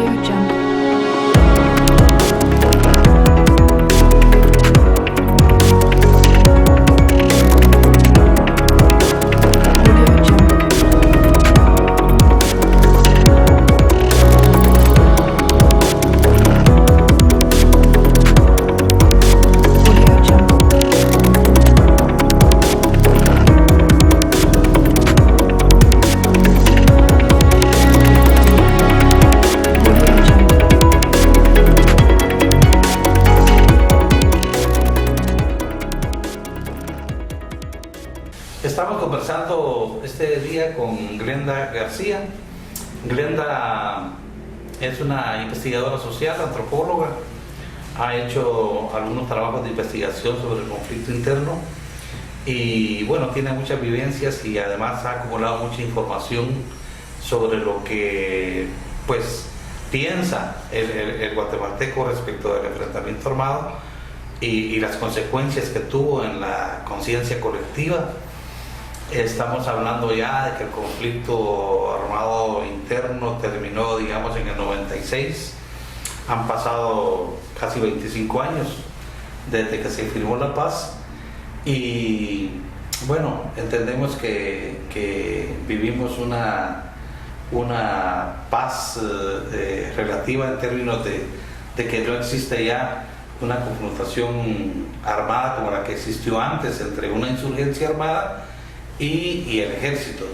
Audio Jungle. Estamos conversando este día con Glenda García. Glenda es una investigadora social, antropóloga, ha hecho algunos trabajos de investigación sobre el conflicto interno y bueno, tiene muchas vivencias y además ha acumulado mucha información sobre lo que pues piensa el guatemalteco respecto del enfrentamiento armado y las consecuencias que tuvo en la conciencia colectiva. Estamos hablando ya de que el conflicto armado interno terminó, digamos, en el 96. Han pasado casi 25 años desde que se firmó la paz y bueno, entendemos que vivimos una paz relativa en términos de que no existe ya una confrontación armada como la que existió antes entre una insurgencia armada y el ejército.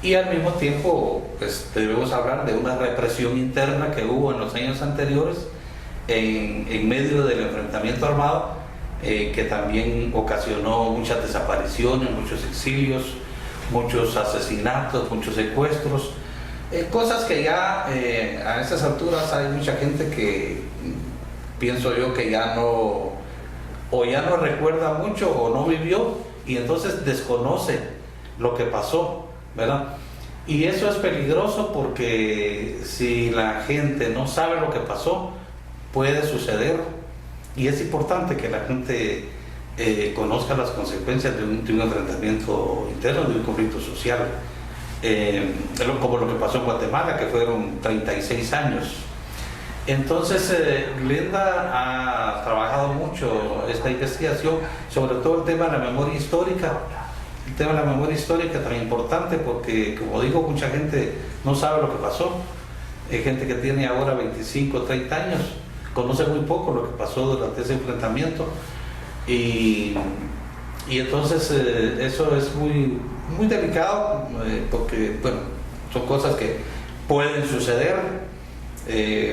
Y al mismo tiempo pues, debemos hablar de una represión interna que hubo en los años anteriores en medio del enfrentamiento armado, que también ocasionó muchas desapariciones, muchos exilios, muchos asesinatos, muchos secuestros, cosas que ya a estas alturas hay mucha gente que pienso yo que ya no recuerda mucho o no vivió y entonces desconoce lo que pasó, ¿verdad? Y eso es peligroso porque si la gente no sabe lo que pasó, puede suceder y es importante que la gente conozca las consecuencias de un enfrentamiento interno, de un conflicto social, como lo que pasó en Guatemala, que fueron 36 años. Entonces, Glenda ha trabajado mucho esta investigación, sobre todo el tema de la memoria histórica. El tema de la memoria histórica es tan importante porque, como digo, mucha gente no sabe lo que pasó. Hay gente que tiene ahora 25, 30 años, conoce muy poco lo que pasó durante ese enfrentamiento. Y entonces eso es muy delicado porque, bueno, son cosas que pueden suceder.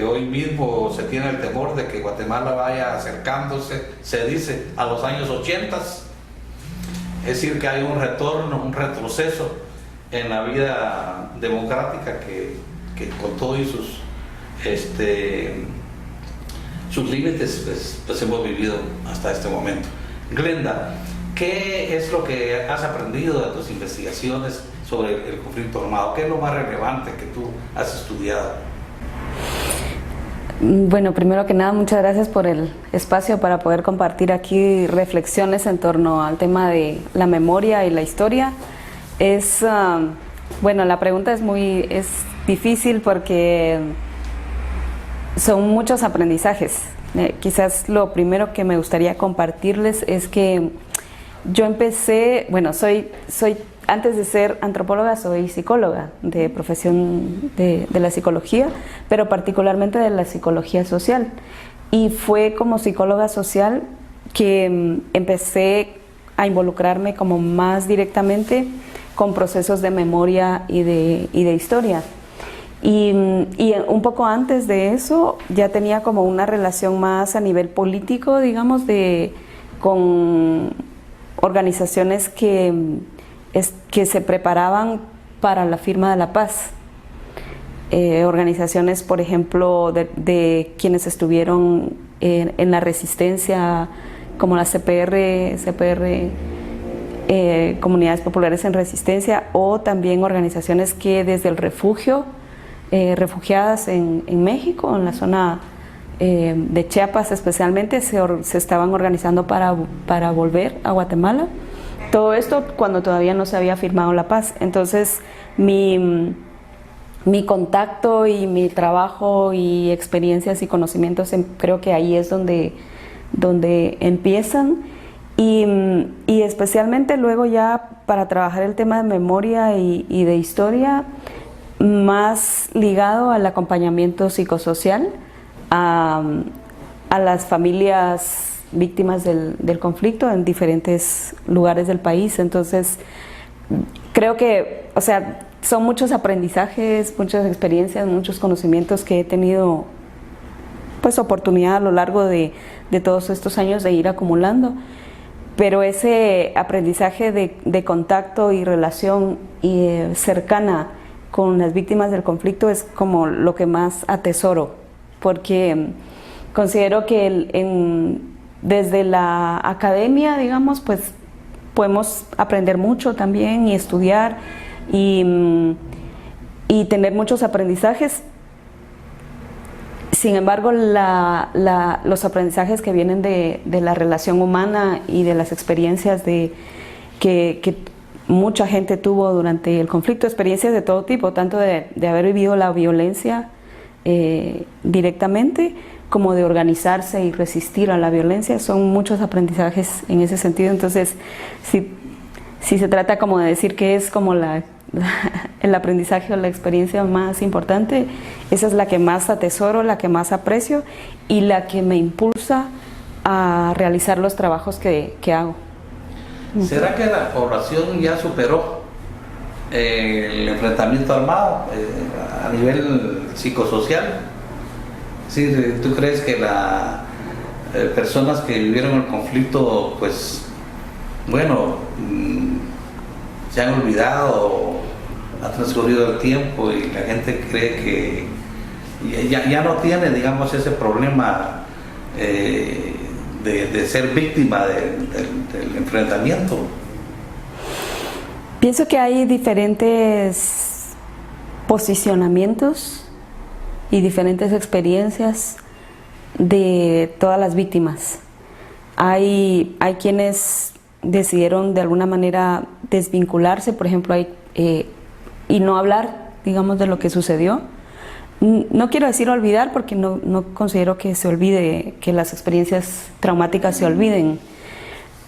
Hoy mismo se tiene el temor de que Guatemala vaya acercándose, se dice, a los años 80, es decir, que hay un retorno, un retroceso en la vida democrática que con todo y sus límites pues hemos vivido hasta este momento. Glenda, ¿qué es lo que has aprendido de tus investigaciones sobre el conflicto armado? ¿Qué es lo más relevante que tú has estudiado? Bueno, primero que nada, muchas gracias por el espacio para poder compartir aquí reflexiones en torno al tema de la memoria y la historia. Bueno, la pregunta es difícil porque son muchos aprendizajes. Quizás lo primero que me gustaría compartirles es que yo empecé, bueno, antes de ser antropóloga soy psicóloga de profesión de la psicología, pero particularmente de la psicología social. Y fue como psicóloga social que empecé a involucrarme como más directamente con procesos de memoria y de historia. Y un poco antes de eso ya tenía como una relación más a nivel político, digamos, con organizaciones que se preparaban para la firma de la paz. Organizaciones, por ejemplo, de quienes estuvieron en la resistencia, como la CPR, Comunidades Populares en Resistencia, o también organizaciones que desde el refugio, refugiadas en México, en la zona de Chiapas especialmente, se estaban organizando para volver a Guatemala. Todo esto cuando todavía no se había firmado la paz. Entonces mi mi contacto y mi trabajo y experiencias y conocimientos, creo que ahí es donde empiezan. Y especialmente luego ya para trabajar el tema de memoria y de historia, más ligado al acompañamiento psicosocial a las familias víctimas del conflicto en diferentes lugares del país. Entonces, creo que, o sea, son muchos aprendizajes, muchas experiencias, muchos conocimientos que he tenido pues oportunidad a lo largo de todos estos años de ir acumulando. Pero ese aprendizaje de contacto y relación cercana con las víctimas del conflicto es como lo que más atesoro, porque considero que desde la academia, digamos, pues podemos aprender mucho también y estudiar y tener muchos aprendizajes. Sin embargo, los aprendizajes que vienen de la relación humana y de las experiencias que mucha gente tuvo durante el conflicto, experiencias de todo tipo, tanto de haber vivido la violencia directamente, como de organizarse y resistir a la violencia, son muchos aprendizajes en ese sentido. Entonces, si se trata como de decir que es como el aprendizaje o la experiencia más importante, esa es la que más atesoro, la que más aprecio y la que me impulsa a realizar los trabajos que hago. ¿Será que la población ya superó el enfrentamiento armado a nivel psicosocial? ¿Sí? ¿Tú crees que las personas que vivieron el conflicto, pues, bueno, se han olvidado, ha transcurrido el tiempo y la gente cree que ya no tiene, digamos, ese problema de ser víctima del enfrentamiento? Pienso que hay diferentes posicionamientos y diferentes experiencias de todas las víctimas. Hay quienes decidieron de alguna manera desvincularse, por ejemplo, y no hablar, digamos, de lo que sucedió. No quiero decir olvidar, porque no considero que se olvide, que las experiencias traumáticas se olviden,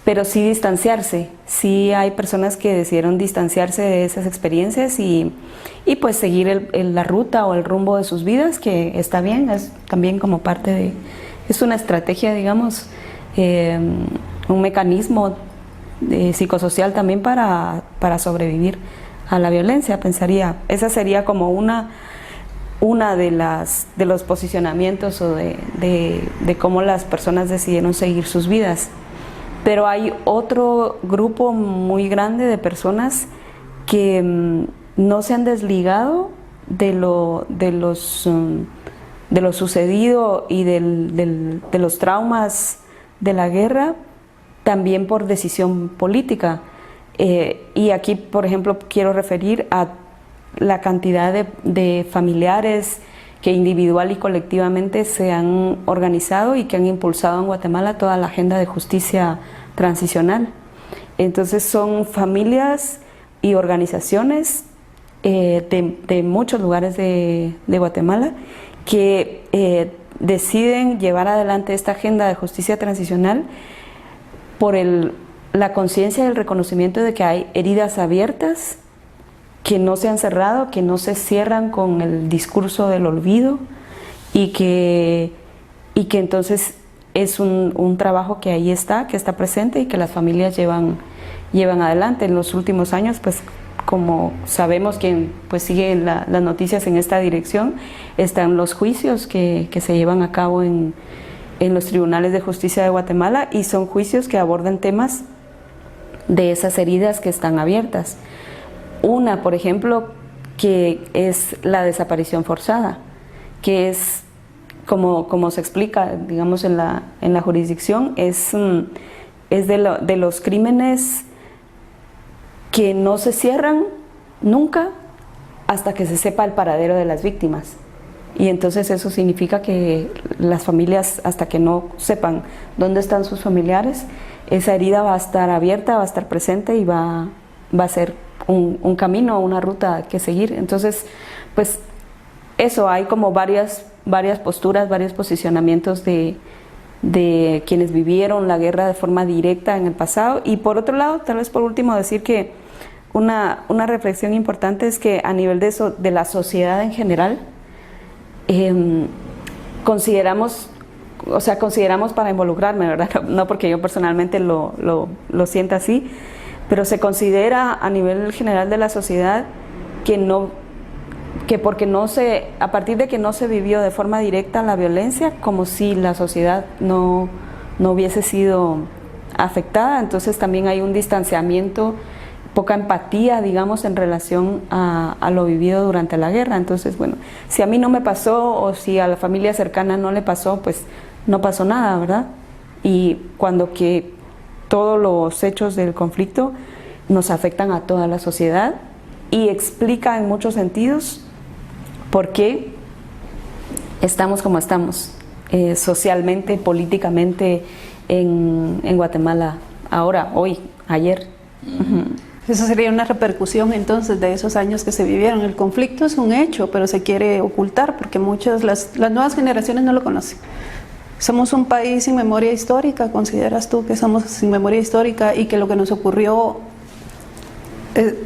pero sí distanciarse. Sí hay personas que decidieron distanciarse de esas experiencias y pues seguir la ruta o el rumbo de sus vidas, que está bien, es también como parte es una estrategia, digamos, un mecanismo psicosocial también para sobrevivir a la violencia, pensaría. Esa sería como una de los posicionamientos o de cómo las personas decidieron seguir sus vidas. Pero hay otro grupo muy grande de personas que no se han desligado de lo sucedido y de los traumas de la guerra, también por decisión política. Y aquí, por ejemplo, quiero referir a la cantidad de familiares que individual y colectivamente se han organizado y que han impulsado en Guatemala toda la agenda de justicia transicional. Entonces son familias y organizaciones de muchos lugares de Guatemala que deciden llevar adelante esta agenda de justicia transicional por la conciencia y el reconocimiento de que hay heridas abiertas que no se han cerrado, que no se cierran con el discurso del olvido y que entonces es un trabajo que ahí está, que está presente y que las familias llevan adelante. En los últimos años, pues como sabemos, quien pues sigue las noticias en esta dirección, están los juicios que se llevan a cabo en los tribunales de justicia de Guatemala, y son juicios que abordan temas de esas heridas que están abiertas. Una, por ejemplo, que es la desaparición forzada, que es, como se explica, digamos, en la jurisdicción, es de los crímenes que no se cierran nunca hasta que se sepa el paradero de las víctimas. Y entonces eso significa que las familias, hasta que no sepan dónde están sus familiares, esa herida va a estar abierta, va a estar presente y va a ser un camino, una ruta que seguir. Entonces, pues eso, hay como varias posturas, varios posicionamientos de quienes vivieron la guerra de forma directa en el pasado. Y por otro lado, tal vez por último decir que una reflexión importante es que a nivel de la sociedad en general, consideramos para involucrarme, ¿verdad? No porque yo personalmente lo sienta así, pero se considera a nivel general de la sociedad que porque a partir de que no se vivió de forma directa la violencia, como si la sociedad no hubiese sido afectada, entonces también hay un distanciamiento, poca empatía, digamos, en relación a lo vivido durante la guerra. Entonces, bueno, si a mí no me pasó o si a la familia cercana no le pasó, pues no pasó nada, ¿verdad? Y cuando que todos los hechos del conflicto nos afectan a toda la sociedad y explica en muchos sentidos por qué estamos como estamos, socialmente, políticamente en Guatemala, ahora, hoy, ayer. Eso sería una repercusión entonces de esos años que se vivieron. El conflicto es un hecho, pero se quiere ocultar porque las nuevas generaciones no lo conocen. Somos un país sin memoria histórica. ¿Consideras tú que somos sin memoria histórica y que lo que nos ocurrió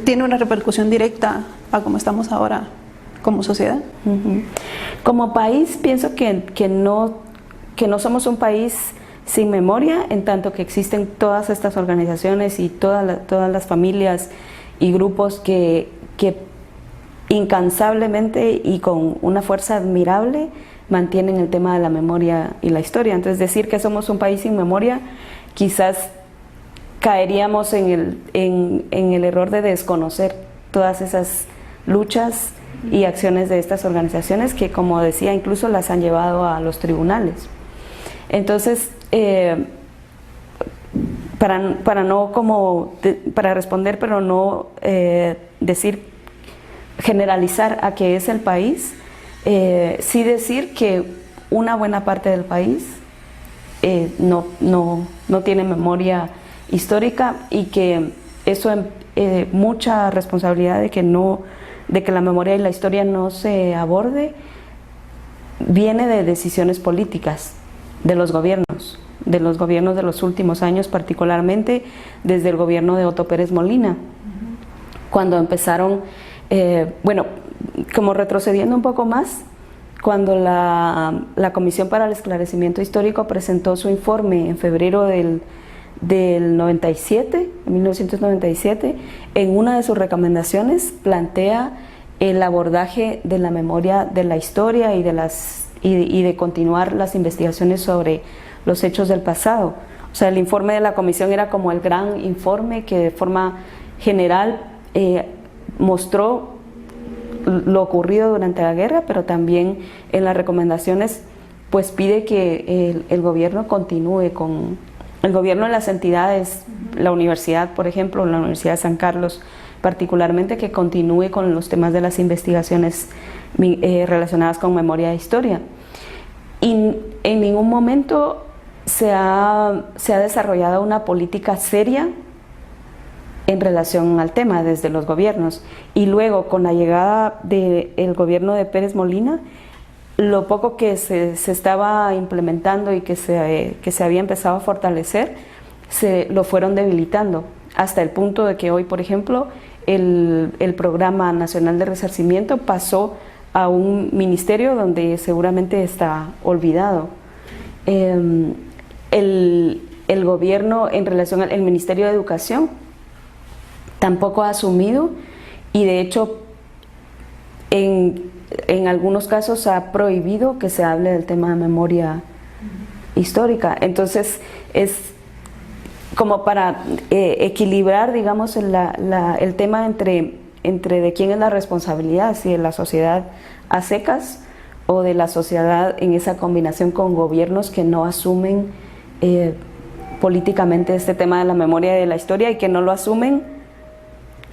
tiene una repercusión directa a cómo estamos ahora como sociedad? Como país pienso que no somos un país sin memoria, en tanto que existen todas estas organizaciones y todas las familias y grupos que incansablemente y con una fuerza admirable mantienen el tema de la memoria y la historia. Entonces, decir que somos un país sin memoria, quizás caeríamos en el error de desconocer todas esas luchas y acciones de estas organizaciones que, como decía, incluso las han llevado a los tribunales. Entonces, para responder, pero no generalizar a qué es el país, sí decir que una buena parte del país no tiene memoria histórica y que eso mucha responsabilidad de que la memoria y la historia no se aborde viene de decisiones políticas de los gobiernos de los últimos años, particularmente desde el gobierno de Otto Pérez Molina, cuando empezaron, como retrocediendo un poco más, cuando la Comisión para el Esclarecimiento Histórico presentó su informe en febrero del 1997, en una de sus recomendaciones plantea el abordaje de la memoria de la historia y de continuar las investigaciones sobre los hechos del pasado. O sea, el informe de la comisión era como el gran informe que de forma general mostró lo ocurrido durante la guerra, pero también en las recomendaciones pues pide que el gobierno continúe con el gobierno de las entidades, la universidad, por ejemplo, la Universidad de San Carlos particularmente, que continúe con los temas de las investigaciones relacionadas con memoria e historia. Y en ningún momento se ha desarrollado una política seria en relación al tema desde los gobiernos. Y luego, con la llegada del gobierno de Pérez Molina, lo poco que se estaba implementando y que se había empezado a fortalecer, lo fueron debilitando, hasta el punto de que hoy, por ejemplo, el Programa Nacional de Resarcimiento pasó a un ministerio donde seguramente está olvidado. El gobierno, en relación al Ministerio de Educación, tampoco ha asumido, y de hecho en algunos casos ha prohibido que se hable del tema de memoria histórica. Entonces es como para equilibrar, digamos, el tema entre de quién es la responsabilidad, si de la sociedad a secas o de la sociedad en esa combinación con gobiernos que no asumen políticamente este tema de la memoria y de la historia, y que no lo asumen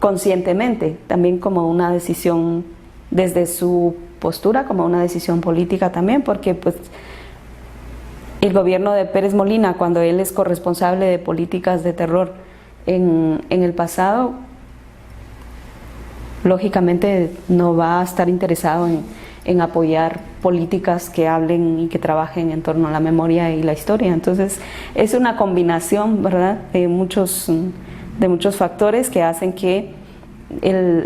conscientemente, también como una decisión desde su postura, como una decisión política también, porque pues el gobierno de Pérez Molina, cuando él es corresponsable de políticas de terror en el pasado, lógicamente no va a estar interesado en apoyar políticas que hablen y que trabajen en torno a la memoria y la historia. Entonces es una combinación, ¿verdad?, de muchos factores que hacen que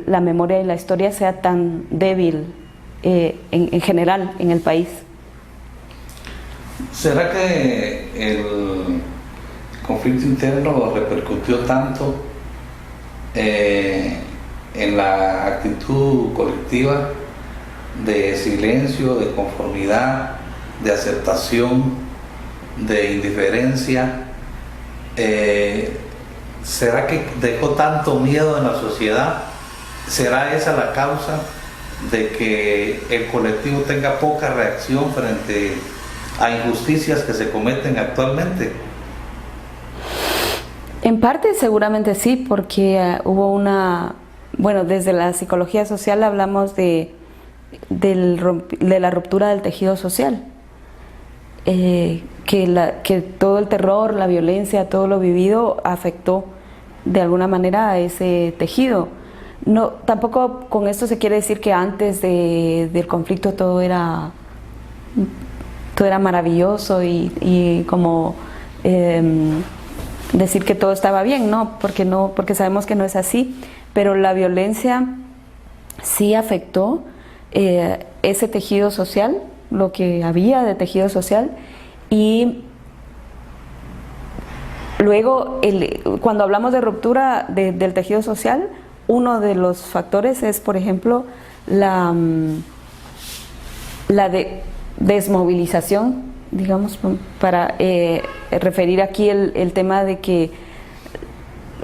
la memoria y la historia sea tan débil en general en el país. ¿Será que el conflicto interno repercutió tanto en la actitud colectiva de silencio, de conformidad, de aceptación, de indiferencia? ¿Será que dejó tanto miedo en la sociedad? ¿Será esa la causa de que el colectivo tenga poca reacción frente a injusticias que se cometen actualmente? En parte seguramente sí, porque hubo desde la psicología social hablamos de la ruptura del tejido social, que todo el terror, la violencia, todo lo vivido afectó de alguna manera a ese tejido. No, tampoco con esto se quiere decir que antes del conflicto todo era maravilloso y como decir que todo estaba bien, no, porque sabemos que no es así, pero la violencia sí afectó ese tejido social, lo que había de tejido social, y luego cuando hablamos de ruptura del tejido social, uno de los factores es, por ejemplo, la desmovilización, digamos, para referir aquí el tema de que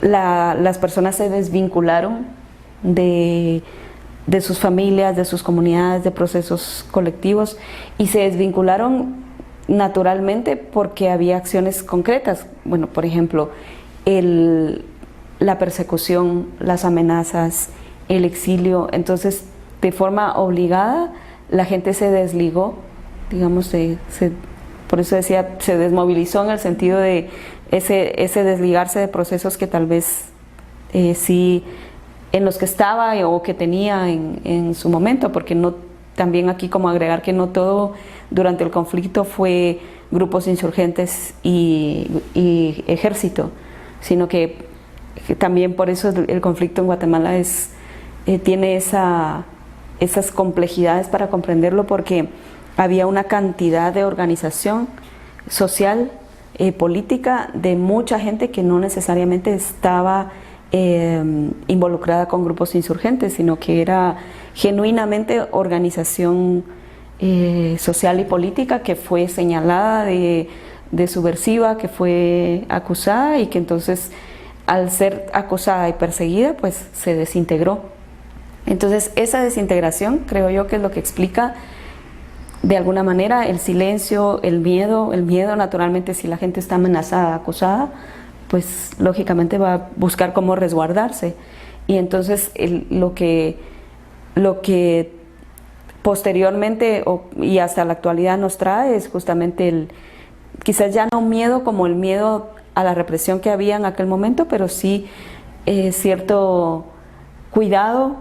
las personas se desvincularon de sus familias, de sus comunidades, de procesos colectivos, y se desvincularon naturalmente porque había acciones concretas. Bueno, por ejemplo, la persecución, las amenazas, el exilio. Entonces, de forma obligada, la gente se desligó, digamos, por eso decía, se desmovilizó en el sentido de ese desligarse de procesos que tal vez sí en los que estaba o que tenía en su momento, porque no, también aquí como agregar que no todo durante el conflicto fue grupos insurgentes y ejército, sino que también por eso el conflicto en Guatemala tiene esas complejidades para comprenderlo, porque había una cantidad de organización social, política, de mucha gente que no necesariamente estaba involucrada con grupos insurgentes, sino que era genuinamente organización social y política que fue señalada de subversiva, que fue acusada y que entonces al ser acosada y perseguida pues se desintegró. Entonces esa desintegración creo yo que es lo que explica de alguna manera el silencio, el miedo naturalmente. Si la gente está amenazada, acusada, pues lógicamente va a buscar cómo resguardarse, y entonces lo que posteriormente y hasta la actualidad nos trae es justamente quizás ya no miedo como el miedo a la represión que había en aquel momento, pero sí cierto cuidado,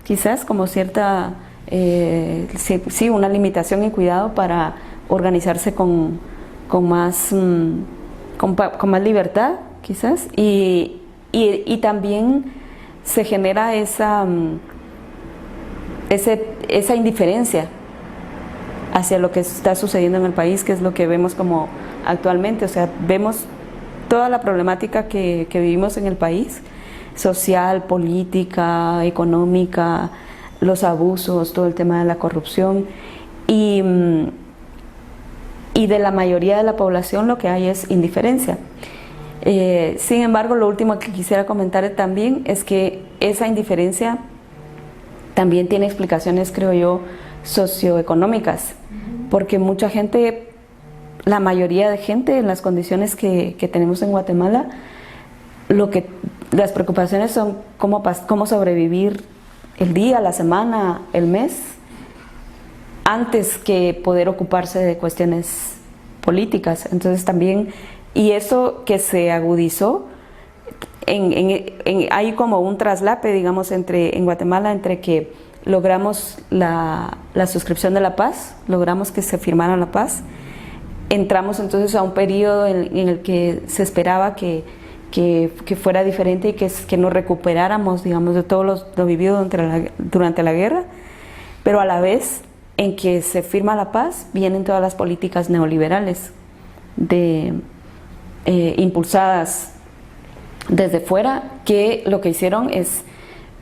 quizás como cierta una limitación y cuidado para organizarse con más libertad, quizás, y también se genera esa indiferencia hacia lo que está sucediendo en el país, que es lo que vemos como actualmente. O sea, vemos toda la problemática que vivimos en el país, social, política, económica, los abusos, todo el tema de la corrupción, y de la mayoría de la población lo que hay es indiferencia. Sin embargo, lo último que quisiera comentar también es que esa indiferencia también tiene explicaciones, creo yo, socioeconómicas, porque mucha gente, la mayoría de gente en las condiciones que tenemos en Guatemala, las preocupaciones son cómo sobrevivir el día, la semana, el mes, antes que poder ocuparse de cuestiones políticas. Entonces también, y eso que se agudizó, hay como un traslape, digamos, en Guatemala, entre que logramos la suscripción de la paz, logramos que se firmara la paz. Entramos entonces a un periodo en el que se esperaba que fuera diferente y que nos recuperáramos, digamos, de todo lo vivido durante la guerra, pero a la vez en que se firma la paz vienen todas las políticas neoliberales impulsadas desde fuera, que lo que hicieron es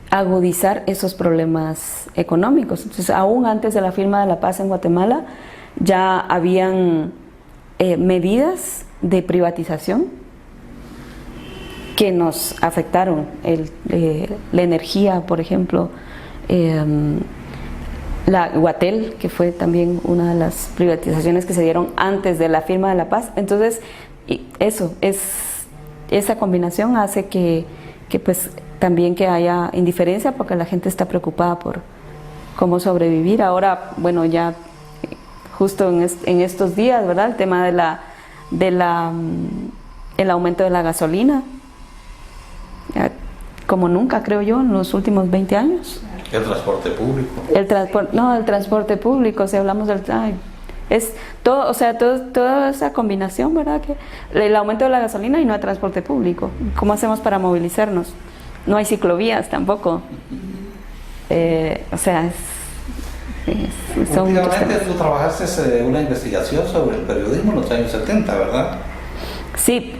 agudizar esos problemas económicos. Entonces, aún antes de la firma de la paz en Guatemala, ya habían medidas de privatización que nos afectaron, la energía, por ejemplo, la Guatel, que fue también una de las privatizaciones que se dieron antes de la firma de la paz. Entonces, esa combinación hace que pues también que haya indiferencia, porque la gente está preocupada por cómo sobrevivir. Ahora, bueno, ya justo en estos días, ¿verdad? El tema el aumento de la gasolina, como nunca, creo yo, en los últimos 20 años. El transporte público. El transporte público, si hablamos del... es todo, o sea, toda esa combinación, ¿verdad? Que el aumento de la gasolina y no hay transporte público. ¿Cómo hacemos para movilizarnos? No hay ciclovías tampoco. O sea, últimamente tú trabajaste una investigación sobre el periodismo en los años 70, ¿verdad? Sí,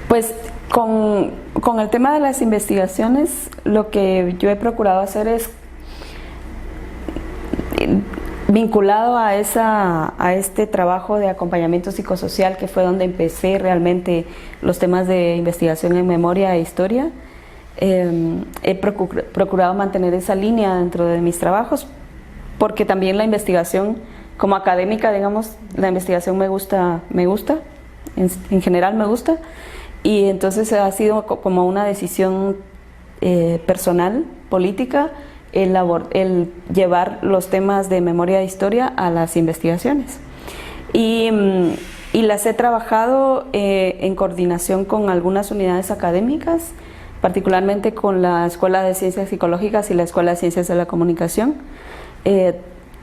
pues con el tema de las investigaciones, lo que yo he procurado hacer es vinculado a este trabajo de acompañamiento psicosocial, que fue donde empecé realmente los temas de investigación en memoria e historia. He procurado mantener esa línea dentro de mis trabajos, porque también la investigación como académica, digamos, la investigación me gusta, en general me gusta, y entonces ha sido como una decisión personal, política, el llevar los temas de memoria e historia a las investigaciones. Y las he trabajado en coordinación con algunas unidades académicas, particularmente con la Escuela de Ciencias Psicológicas y la Escuela de Ciencias de la Comunicación.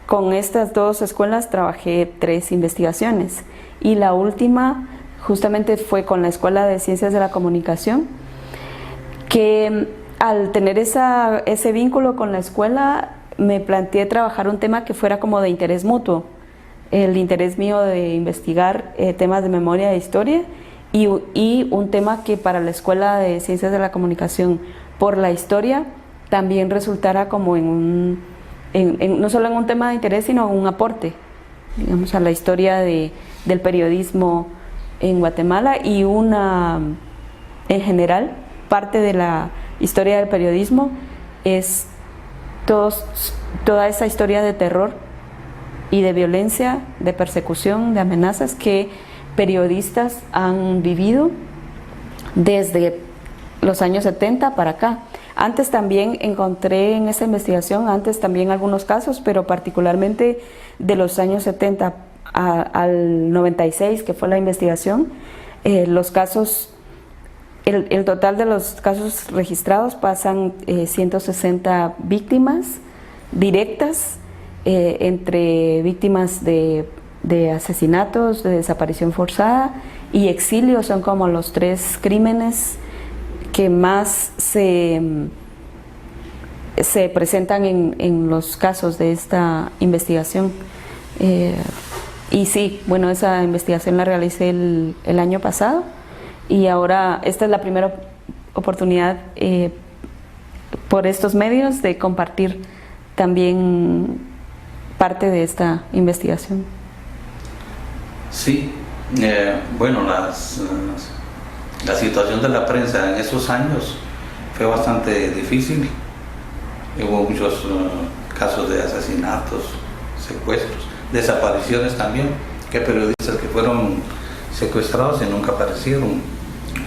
Con estas dos escuelas trabajé 3 investigaciones, y la última justamente fue con la Escuela de Ciencias de la Comunicación, que al tener ese vínculo con la escuela me planteé trabajar un tema que fuera como de interés mutuo, el interés mío de investigar temas de memoria e historia, y un tema que para la Escuela de Ciencias de la Comunicación, por la historia, también resultara como no solo en un tema de interés, sino en un aporte, digamos, a la historia del periodismo en Guatemala, y en general, parte de la historia del periodismo es toda esa historia de terror y de violencia, de persecución, de amenazas que periodistas han vivido desde los años 70 para acá. Antes también encontré en esa investigación, algunos casos, pero particularmente de los años 70 al 96, que fue la investigación, los casos, el total de los casos registrados pasan 160 víctimas directas, entre víctimas de asesinatos, de desaparición forzada y exilio. Son como los 3 crímenes que más se presentan en los casos de esta investigación. Y sí, bueno, esa investigación la realicé el año pasado, y ahora esta es la primera oportunidad por estos medios de compartir también parte de esta investigación. Sí, bueno, la situación de la prensa en esos años fue bastante difícil. Hubo muchos casos de asesinatos, secuestros, desapariciones también, que periodistas que fueron secuestrados y nunca aparecieron.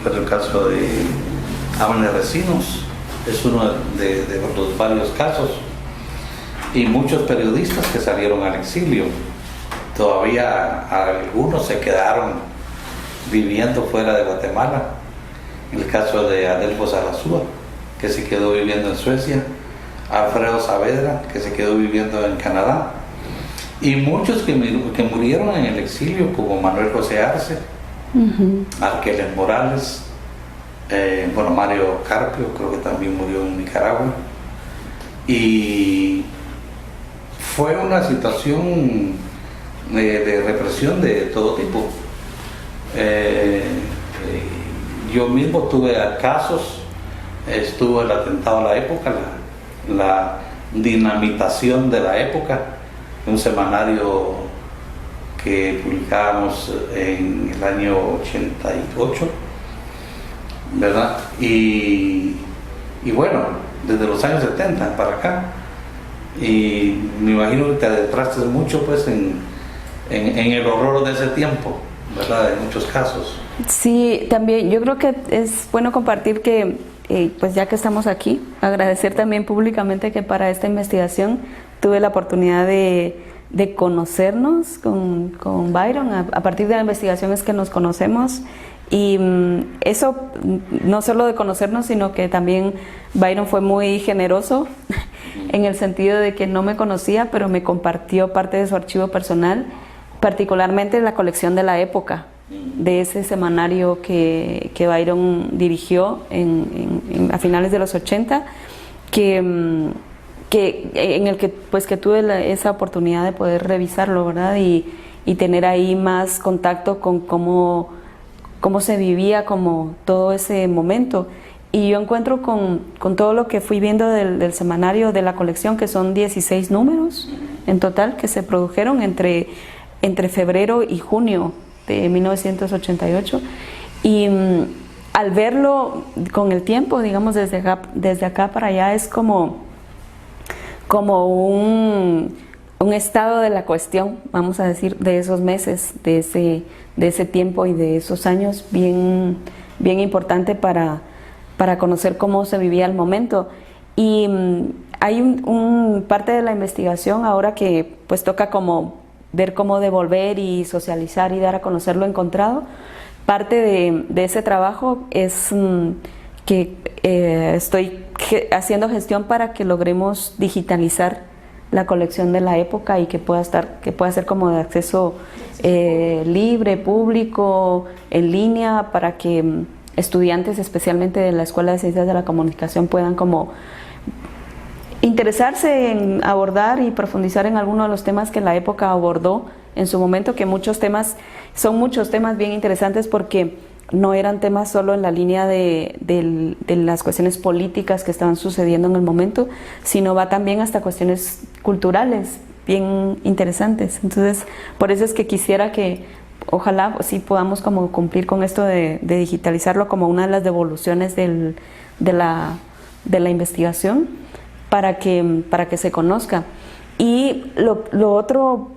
Fue el caso de Abner Recinos, es uno de los varios casos, y muchos periodistas que salieron al exilio. Todavía algunos se quedaron viviendo fuera de Guatemala. El caso de Adelfo Sarrazúa, que se quedó viviendo en Suecia, Alfredo Saavedra, que se quedó viviendo en Canadá, y muchos que murieron en el exilio, como Manuel José Arce, Arqueles Morales, Mario Carpio, creo que también murió en Nicaragua. Y fue una situación de represión de todo tipo. Yo mismo tuve casos, estuvo el atentado a la época, la dinamitación de la época, un semanario que publicábamos en el año 88, ¿verdad? Y bueno, desde los años 70 para acá, y me imagino que te adentraste mucho pues en el horror de ese tiempo, ¿verdad? En muchos casos. Sí, también yo creo que es bueno compartir que, pues ya que estamos aquí, agradecer también públicamente que para esta investigación tuve la oportunidad de conocernos con Byron. A partir de la investigación es que nos conocemos, y eso no solo de conocernos, sino que también Byron fue muy generoso en el sentido de que no me conocía, pero me compartió parte de su archivo personal, particularmente la colección de la época, de ese semanario que Byron dirigió a finales de los 80, en el que pues que tuve esa oportunidad de poder revisarlo, ¿verdad? Y tener ahí más contacto con cómo se vivía como todo ese momento. Y yo encuentro con todo lo que fui viendo del semanario de la colección, que son 16 números en total que se produjeron entre febrero y junio de 1988, y al verlo con el tiempo, digamos desde acá para allá, es como un estado de la cuestión, vamos a decir, de esos meses, de ese tiempo y de esos años, bien importante para conocer cómo se vivía el momento. Y hay un parte de la investigación ahora que pues toca como ver cómo devolver y socializar y dar a conocer lo encontrado. Parte de ese trabajo es que estoy haciendo gestión para que logremos digitalizar la colección de la época y que pueda ser como de acceso libre, público, en línea, para que estudiantes, especialmente de la Escuela de Ciencias de la Comunicación, puedan como interesarse en abordar y profundizar en algunos de los temas que la época abordó en su momento, que son muchos temas bien interesantes, porque no eran temas solo en la línea de las cuestiones políticas que estaban sucediendo en el momento, sino va también hasta cuestiones culturales bien interesantes. Entonces, por eso es que quisiera que ojalá sí podamos como cumplir con esto de digitalizarlo como una de las devoluciones de la investigación, para que se conozca. Y lo otro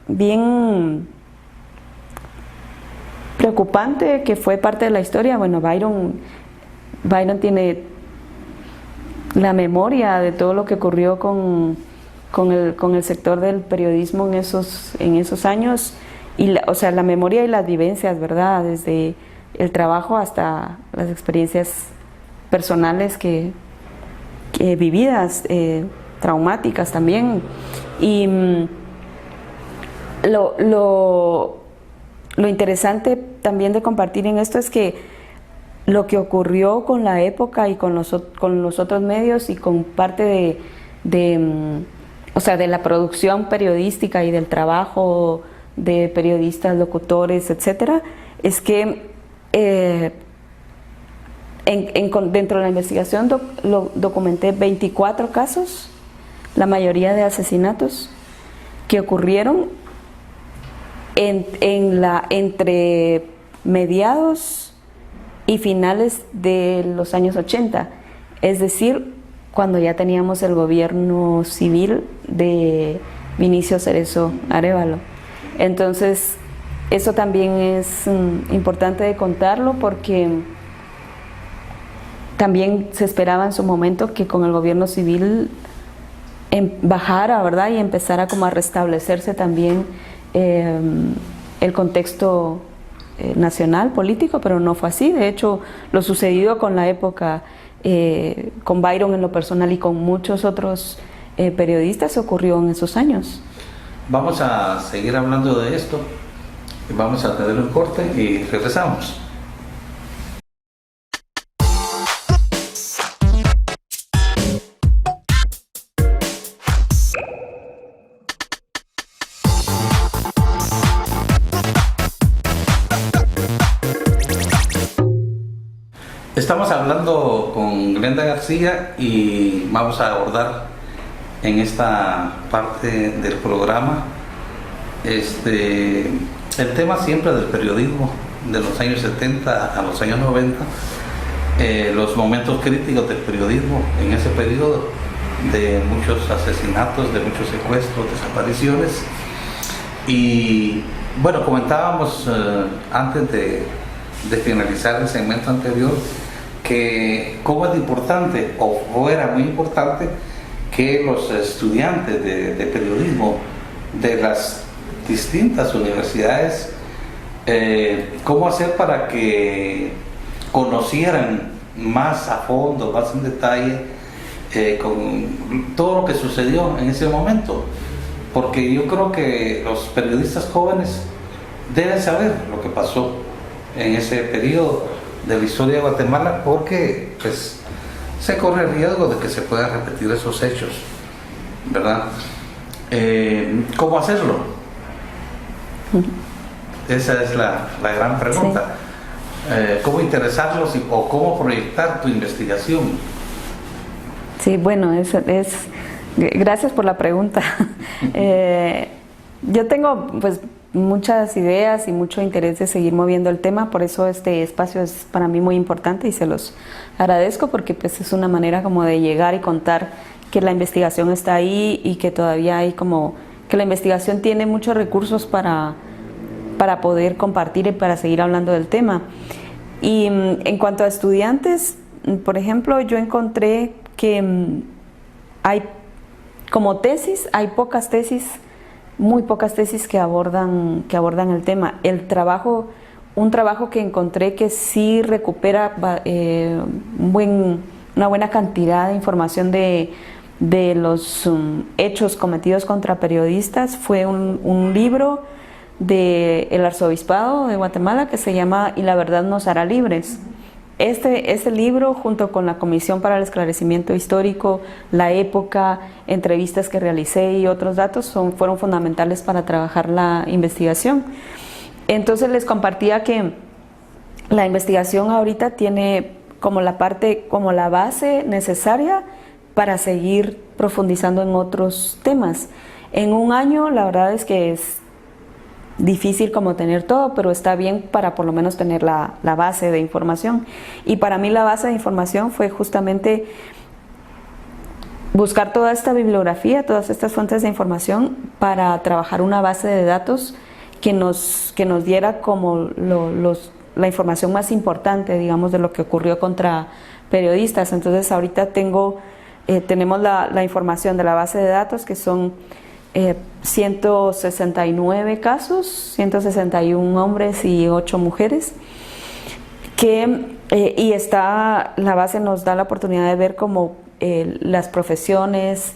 bien preocupante, que fue parte de la historia, bueno, Byron tiene la memoria de todo lo que ocurrió con el sector del periodismo en esos años, y la memoria y las vivencias, ¿verdad? Desde el trabajo hasta las experiencias personales que vividas, traumáticas también. Y lo interesante también de compartir en esto es que lo que ocurrió con la época y con los otros medios y con parte de la producción periodística y del trabajo de periodistas, locutores, etcétera, es que dentro de la investigación documenté 24 casos, la mayoría de asesinatos que ocurrieron entre mediados y finales de los años 80, es decir, cuando ya teníamos el gobierno civil de Vinicio Cerezo Arévalo. Entonces, eso también es importante de contarlo, porque también se esperaba en su momento que con el gobierno civil bajara, ¿verdad? Y empezara como a restablecerse también el contexto nacional, político, pero no fue así. De hecho, lo sucedido con la época con Byron en lo personal y con muchos otros periodistas ocurrió en esos años. Vamos a seguir hablando de esto, vamos a tener un corte y regresamos. Estamos hablando con Glenda García y vamos a abordar en esta parte del programa el tema siempre del periodismo de los años 70 a los años 90, los momentos críticos del periodismo en ese periodo, de muchos asesinatos, de muchos secuestros, desapariciones. Y bueno, comentábamos antes de finalizar el segmento anterior que cómo es importante, o era muy importante, que los estudiantes de periodismo de las distintas universidades, cómo hacer para que conocieran más a fondo, más en detalle, con todo lo que sucedió en ese momento, porque yo creo que los periodistas jóvenes deben saber lo que pasó en ese periodo de la historia de Guatemala, porque pues se corre el riesgo de que se puedan repetir esos hechos, ¿verdad? ¿Cómo hacerlo? Esa es la gran pregunta. Sí. ¿Cómo interesarlos o cómo proyectar tu investigación? Sí, bueno, gracias por la pregunta. Yo tengo pues muchas ideas y mucho interés de seguir moviendo el tema, por eso este espacio es para mí muy importante y se los agradezco, porque pues es una manera como de llegar y contar que la investigación está ahí y que todavía hay como que la investigación tiene muchos recursos para poder compartir y para seguir hablando del tema. Y en cuanto a estudiantes, por ejemplo, yo encontré que hay como tesis, hay pocas tesis, muy pocas tesis que abordan el tema. Un trabajo que encontré que sí recupera una buena cantidad de información de los hechos cometidos contra periodistas fue un libro del Arzobispado de Guatemala que se llama "Y la verdad nos hará libres". Este libro, junto con la Comisión para el Esclarecimiento Histórico, la época, entrevistas que realicé y otros datos fueron fundamentales para trabajar la investigación. Entonces les compartía que la investigación ahorita tiene como la base necesaria para seguir profundizando en otros temas. En un año, la verdad es que es difícil como tener todo, pero está bien para por lo menos tener la base de información. Y para mí la base de información fue justamente buscar toda esta bibliografía, todas estas fuentes de información para trabajar una base de datos que nos diera como la información más importante, digamos, de lo que ocurrió contra periodistas. Entonces ahorita tenemos la información de la base de datos, que son 169 casos, 161 hombres y 8 mujeres, y la base nos da la oportunidad de ver como las profesiones,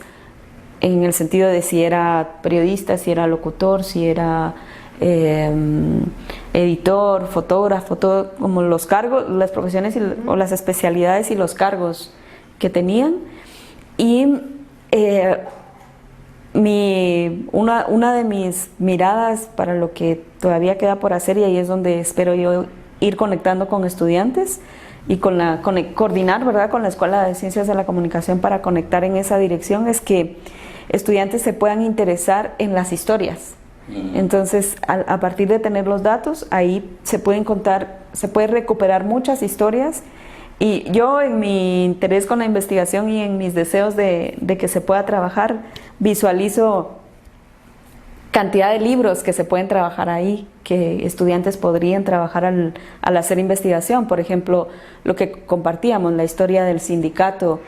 en el sentido de si era periodista, si era locutor, si era editor, fotógrafo, todo, como los cargos, las profesiones o las especialidades y los que tenían. Y una de mis miradas para lo que todavía queda por hacer, y ahí es donde espero yo ir conectando con estudiantes y coordinar, ¿verdad?, con la Escuela de Ciencias de la Comunicación para conectar en esa dirección, es que estudiantes se puedan interesar en las historias. Entonces, a partir de tener los datos, ahí se puede recuperar muchas historias. Y yo, en mi interés con la investigación y en mis deseos de que se pueda trabajar, visualizo cantidad de libros que se pueden trabajar ahí, que estudiantes podrían trabajar al hacer investigación. Por ejemplo, lo que compartíamos, la historia del sindicato,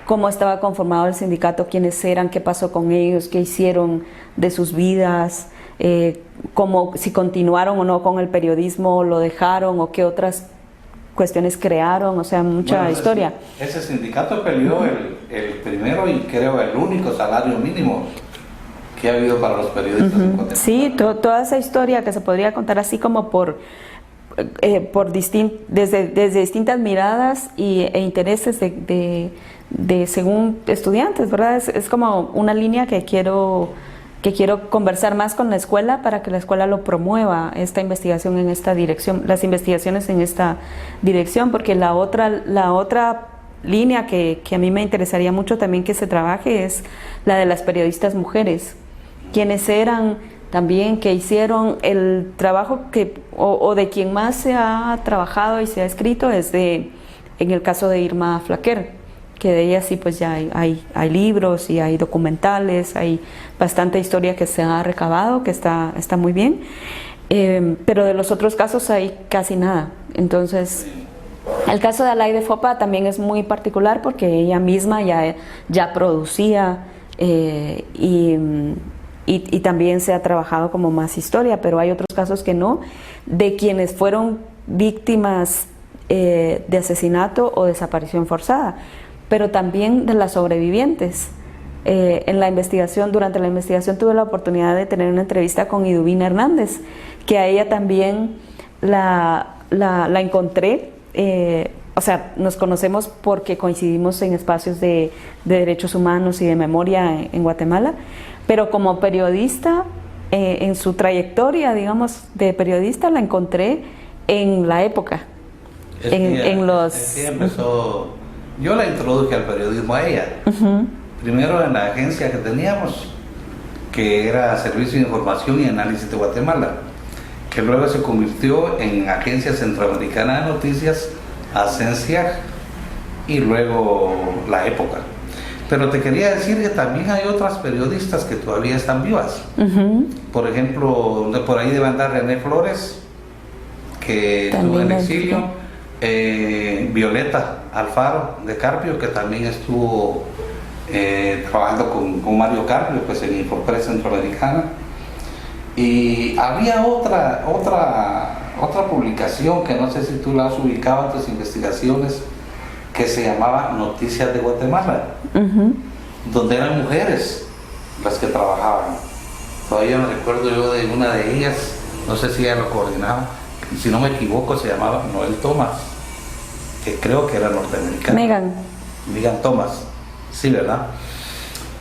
cómo estaba conformado el sindicato, quiénes eran, qué pasó con ellos, qué hicieron de sus vidas, si continuaron o no con el periodismo, lo dejaron, o qué otras cuestiones crearon, o sea, mucha Bueno, historia. ese sindicato peleó el primero y creo el único salario mínimo que ha habido para los periodistas en Guatemala. Sí, toda esa historia que se podría contar así como desde distintas miradas e intereses de según estudiantes, ¿verdad? Es como una línea que quiero conversar más con la escuela para que la escuela lo promueva, esta investigación en esta dirección, las investigaciones en esta dirección, porque la otra línea que a mí me interesaría mucho también que se trabaje es la de las periodistas mujeres, quienes eran también, que hicieron el trabajo o de quien más se ha trabajado y se ha escrito en el caso de Irma Flaquer, que de ella sí pues ya hay libros y hay documentales, hay bastante historia que se ha recabado, que está muy bien, pero de los otros casos hay casi nada. Entonces, el caso de Alaide Fopa también es muy particular porque ella misma ya producía y también se ha trabajado como más historia, pero hay otros casos que no, de quienes fueron víctimas de asesinato o desaparición forzada, pero también de las sobrevivientes. Durante la investigación tuve la oportunidad de tener una entrevista con Iduvina Hernández, que a ella también la encontré, o sea, nos conocemos porque coincidimos en espacios de derechos humanos y de memoria en Guatemala, pero como periodista, en su trayectoria, digamos, de periodista, la encontré en la época. Yo la introduje al periodismo a ella. Primero en la agencia que teníamos, que era Servicio de Información y Análisis de Guatemala, que luego se convirtió en Agencia Centroamericana de Noticias, ACENCIAG, y luego La Época. Pero te quería decir que también hay otras periodistas que todavía están vivas. Por ejemplo, por ahí debe andar René Flores, que estuvo en exilio. Violeta Alfaro de Carpio, que también estuvo trabajando con Mario Carpio, pues en Infopress Centroamericana. Y había otra publicación que no sé si tú la has ubicado en tus investigaciones, que se llamaba Noticias de Guatemala, donde eran mujeres las que trabajaban. Todavía me recuerdo yo de una de ellas, no sé si ella lo coordinaba, si no me equivoco se llamaba Noel Thomas, que creo que era norteamericana. Megan Thomas, sí, ¿verdad?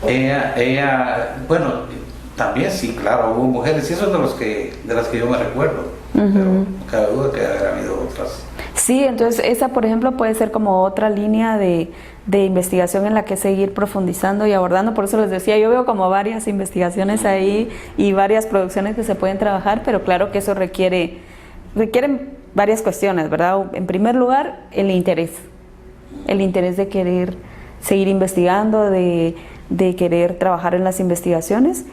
Ella, bueno, también sí, claro, hubo mujeres, y eso es de las que yo me recuerdo, pero no cabe duda que habrá habido otras. Sí, entonces esa, por ejemplo, puede ser como otra línea de investigación en la que seguir profundizando y abordando. Por eso les decía, yo veo como varias investigaciones ahí y varias producciones que se pueden trabajar, pero claro que eso requieren varias cuestiones, ¿verdad? En primer lugar, el interés de querer seguir investigando, de querer trabajar en las investigaciones.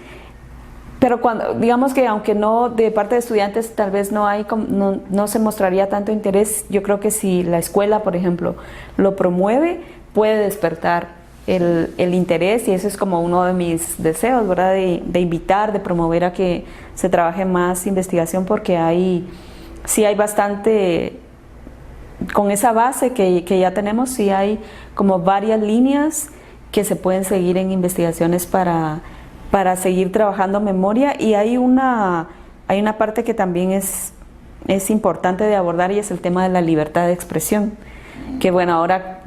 Pero digamos que aunque no de parte de estudiantes tal vez no se mostraría tanto interés, yo creo que si la escuela, por ejemplo, lo promueve, puede despertar el interés, y eso es como uno de mis deseos, ¿verdad? De invitar, de promover a que se trabaje más investigación, porque sí hay bastante, con esa base que ya tenemos, sí hay como varias líneas que se pueden seguir en investigaciones para seguir trabajando memoria, y hay una parte que también es importante de abordar, y es el tema de la libertad de expresión, que bueno, ahora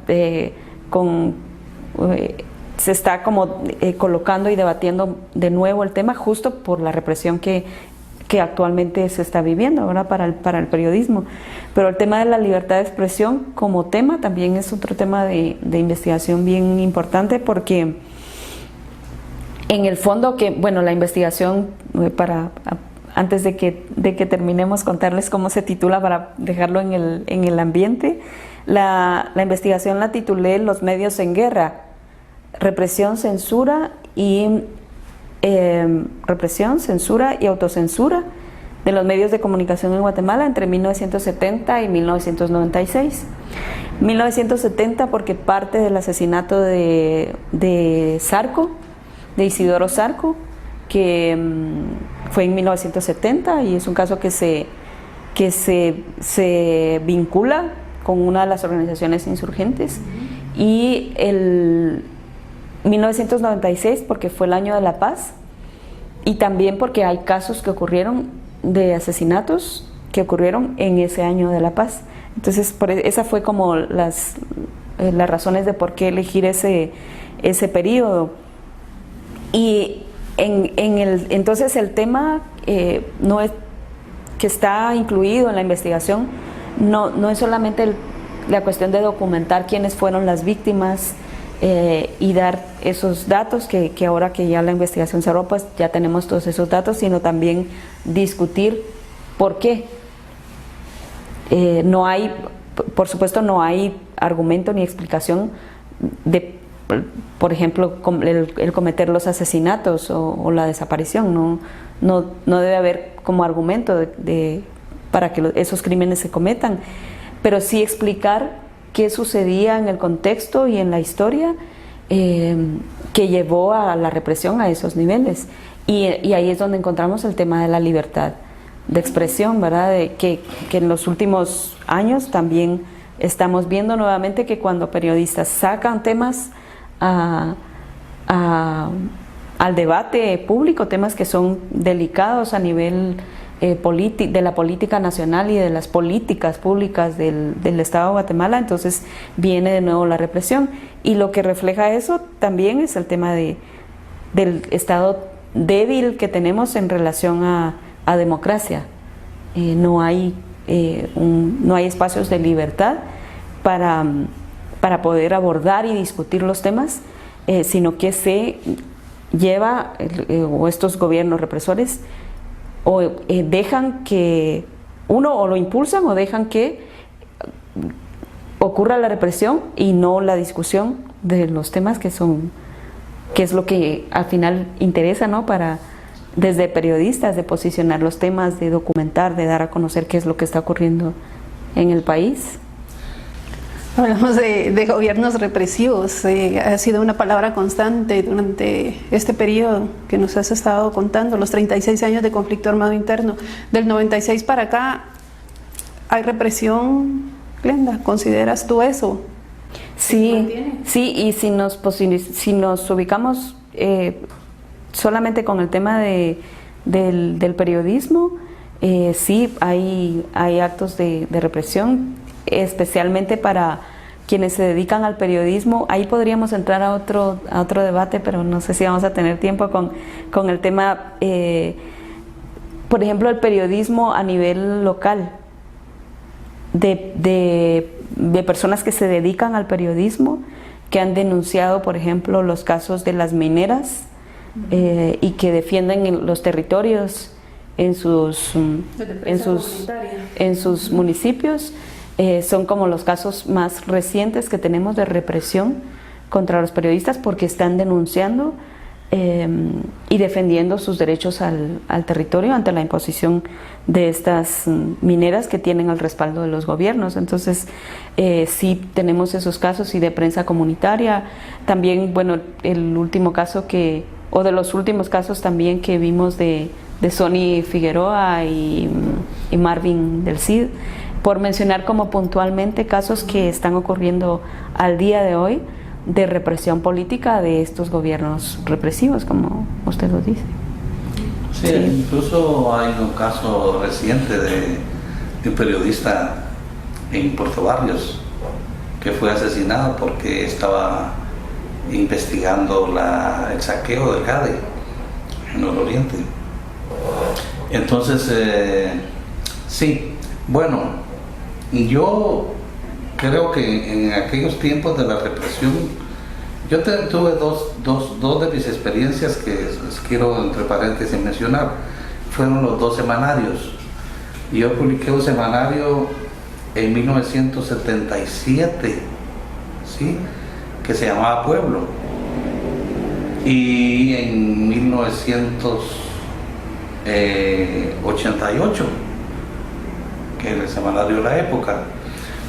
se está como colocando y debatiendo de nuevo el tema, justo por la represión que actualmente se está viviendo, ¿verdad? para el periodismo. Pero el tema de la libertad de expresión como tema también es otro tema de investigación bien importante, porque en el fondo la investigación, antes de que terminemos, contarles cómo se titula para dejarlo en el ambiente. La investigación la titulé Los medios en guerra, represión, censura y autocensura de los medios de comunicación en Guatemala entre 1970 y 1996. 1970 porque parte del asesinato de Zarco, de Isidoro Zarco, que fue en 1970, y es un caso que se vincula con una de las organizaciones insurgentes, y el 1996 porque fue el año de la paz, y también porque hay casos que ocurrieron de asesinatos que ocurrieron en ese año de la paz. Entonces esa fue como las razones de por qué elegir ese periodo. Y entonces el tema no es, que está incluido en la investigación, no es solamente la cuestión de documentar quiénes fueron las víctimas y dar esos datos, que ahora que ya la investigación cerró, pues ya tenemos todos esos datos, sino también discutir por qué. No hay, por supuesto, no hay argumento ni explicación de, por ejemplo, el cometer los asesinatos o la desaparición. No debe haber como argumento para que esos crímenes se cometan, pero sí explicar qué sucedía en el contexto y en la historia que llevó a la represión a esos niveles. Y ahí es donde encontramos el tema de la libertad de expresión, ¿verdad? Que en los últimos años también estamos viendo nuevamente que cuando periodistas sacan temas al debate público, temas que son delicados a nivel de la política nacional y de las políticas públicas del Estado de Guatemala, entonces viene de nuevo la represión. Y lo que refleja eso también es el tema del Estado débil que tenemos en relación a democracia. No hay espacios de libertad para poder abordar y discutir los temas, sino que se lleva, o estos gobiernos represores, o dejan que o lo impulsan o dejan que ocurra la represión y no la discusión de los temas que es lo que al final interesa, ¿no? Para, desde periodistas, de posicionar los temas, de documentar, de dar a conocer qué es lo que está ocurriendo en el país. Hablamos de gobiernos represivos, ha sido una palabra constante durante este periodo que nos has estado contando, los 36 años de conflicto armado interno. Del 96 para acá, ¿hay represión, Glenda? ¿Consideras tú eso? Sí, y si nos ubicamos solamente con el tema del periodismo, sí hay actos de represión, especialmente para quienes se dedican al periodismo. Ahí podríamos entrar a otro debate, pero no sé si vamos a tener tiempo con el tema, por ejemplo, el periodismo a nivel local, de personas que se dedican al periodismo, que han denunciado, por ejemplo, los casos de las mineras y que defienden los territorios en sus municipios. Son como los casos más recientes que tenemos de represión contra los periodistas, porque están denunciando y defendiendo sus derechos al territorio ante la imposición de estas mineras que tienen el respaldo de los gobiernos. Entonces sí tenemos esos casos, y de prensa comunitaria también. Bueno, el último caso o de los últimos casos también que vimos de Sonny Figueroa y Marvin del Cid, por mencionar como puntualmente casos que están ocurriendo al día de hoy de represión política de estos gobiernos represivos, como usted lo dice. Sí, incluso hay un caso reciente de un periodista en Puerto Barrios que fue asesinado porque estaba investigando el saqueo del Jade en el Oriente. Entonces, sí, bueno, yo creo que en aquellos tiempos de la represión, yo tuve dos de mis experiencias que quiero entre paréntesis mencionar. Fueron los dos semanarios. Yo publiqué un semanario en 1977, ¿sí?, que se llamaba Pueblo, y en 1988 que era el semanario La Época.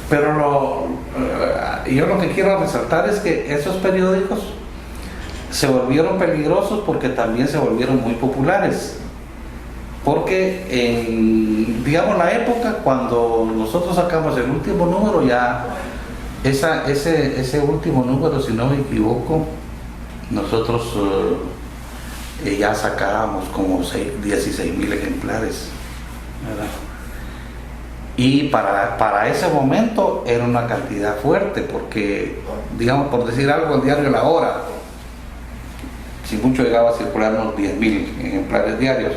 Pero yo lo que quiero resaltar es que esos periódicos se volvieron peligrosos porque también se volvieron muy populares. porque en, digamos, la época cuando nosotros sacamos el último número, ya ese último número, si no me equivoco, nosotros ya sacábamos como 16,000 ejemplares, ¿verdad? Y para ese momento era una cantidad fuerte, porque, digamos, por decir algo, el diario La Hora, si mucho llegaba a circular unos 10,000 ejemplares diarios.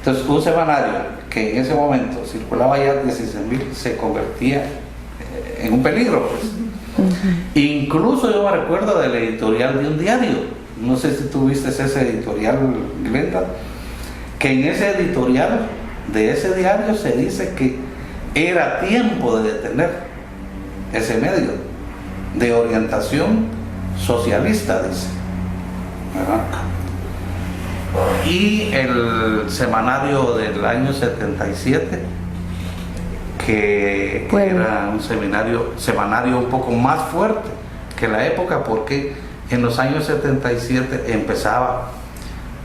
Entonces, un semanario que en ese momento circulaba ya 16,000 se convertía en un peligro, pues. Incluso yo me recuerdo del editorial de un diario, no sé si tú viste ese editorial, Glenda, que en ese editorial de ese diario se dice que era tiempo de detener ese medio de orientación socialista, dice, ¿verdad? Y el semanario del año 77, que era un semanario un poco más fuerte que la época, porque en los años 77 empezaba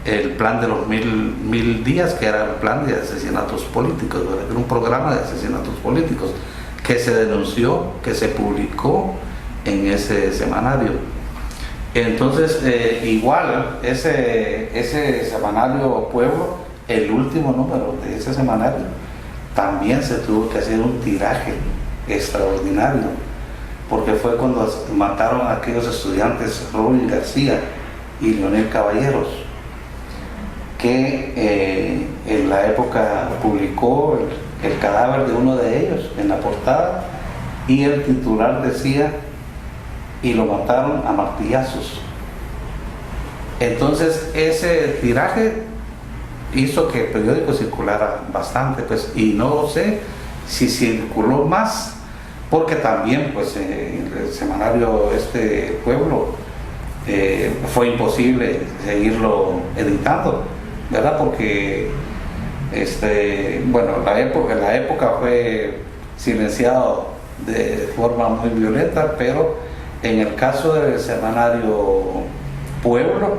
el plan de los mil días, que era un plan de asesinatos políticos, ¿verdad? Era un programa de asesinatos políticos que se denunció, que se publicó en ese semanario. Entonces, igual, ese semanario Pueblo, el último número de ese semanario, también se tuvo que hacer un tiraje extraordinario, porque fue cuando mataron a aquellos estudiantes Robin García y Leonel Caballeros, que en la época publicó el cadáver de uno de ellos en la portada, y el titular decía: y lo mataron a martillazos. Entonces ese tiraje hizo que el periódico circulara bastante, pues, y no sé si circuló más, porque también, pues, el semanario Pueblo fue imposible seguirlo editando, ¿verdad? Porque bueno, la época fue silenciado de forma muy violenta, pero en el caso del semanario Pueblo